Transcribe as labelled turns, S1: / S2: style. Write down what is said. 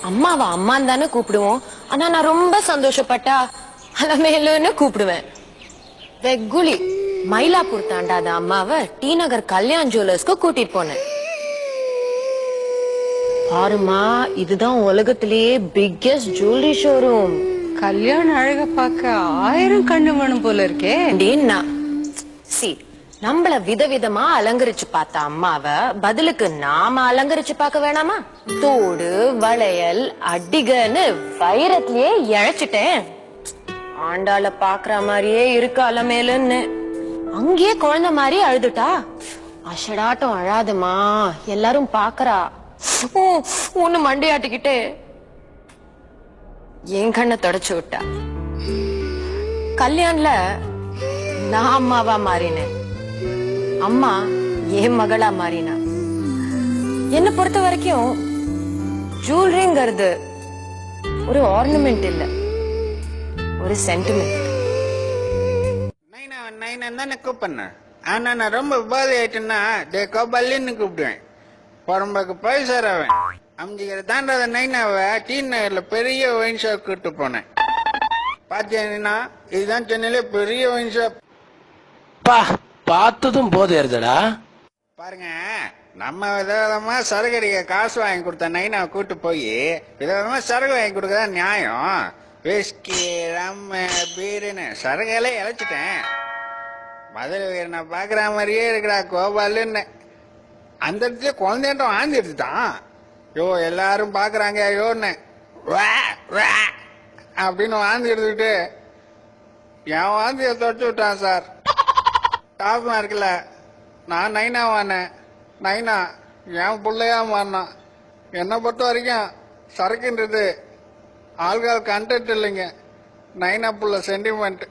S1: அம்மாவா அம்மான்னு தானே கூப்பிடுவோம். ஆனா நான் ரொம்ப சந்தோஷப்பட்டா அலமேலுன்னு கூப்பிடுவேன். வெகுளி மயிலாப்பூர் தாண்டாத அம்மாவை டி நகர் கல்யாண் ஜுவல்லர்ஸ்க்கு கூட்டிட்டு போனேன். பாருமா, இதுதான் உலகத்திலேயே பிக்கெஸ்ட் ஜுவல்லரி ஷோரூம்.
S2: கல்யாண அழக பார்க்க 1000 கண்ணு வேணும் போல இருக்கே.
S1: சி, நம்மள விதவிதமா அலங்கரிச்சு பார்த்த அம்மாவ பதிலுக்கு நாம அலங்கரிச்சு பார்க்க வேணாமா? தோடு வளையல் அடிகன்னு வைரத்திலேயே இழைச்சிட்டேன். ஆண்டாள பாக்குற மாதிரியே இருக்கு அலமேலுன்னு. அங்கேயே குழந்தை மாதிரி அழுதுட்டா. அஷடாட்டம் அழாதுமா, எல்லாரும் பாக்குறா ஒண்ணு மண்டையாட்டிக்கிட்டே என் கண்ணை தொடச்சு விட்டா. கல்யாண்ல நான் அம்மாவா மாறினேன், அம்மா என் மகளா மாறினா. என்ன பொறுத்த வரைக்கும் ஜுவல்லரிங்கிறது ஒரு ஆர்னமெண்ட் இல்ல, ஒரு சென்டிமெண்ட்.
S3: தானே கூப்பிடுறேன். ஆனா நான் ரொம்ப உபாதை ஆயிட்டேன்னா கோபாலின்னு கூப்பிடுவேன். புறம்புக்கு போய் சேரவன் அம்ஜிக்கிற தாண்டாத நைனாவை டி நகர்ல பெரிய ஒயின் ஷாப் கூட்டு போனேன். பாத்தீங்கன்னா இதுதான் சென்னையில பெரிய ஒயின் ஷாப்.
S4: பார்த்ததும் போதை இருந்தடா.
S3: பாருங்க, நம்ம விதவிதமா சரக்கு அடிக்க காசு வாங்கி கொடுத்த நைனாவை கூட்டு போய் விதவிதமா சரக்கு வாங்கி கொடுக்கறதா நியாயம்? விஸ்கி ரம்மு பீருன்னு சரகையில இழைச்சிட்டேன். மதுரை வீரனை பாக்குற மாதிரியே இருக்கிறா கோபாலுன்னு. அந்த இடத்துல குழந்தைன்ட்டு வாந்தி எடுத்துட்டான். யோ எல்லாரும் பாக்குறாங்க யோன்னு அப்படின்னு வாந்தி எடுத்துக்கிட்டு என் வாந்தியை தொடச்சு விட்டான் சார். டாப்மா இருக்குல்ல, நான் நைனா வானேன், நைனா என் பிள்ளையா மாறினான். என்னை பொறுத்த வரைக்கும் சரக்குன்றது ஆல்கால் கண்டென்ட் இல்லைங்க, நைனா புள்ள சென்டிமெண்ட்.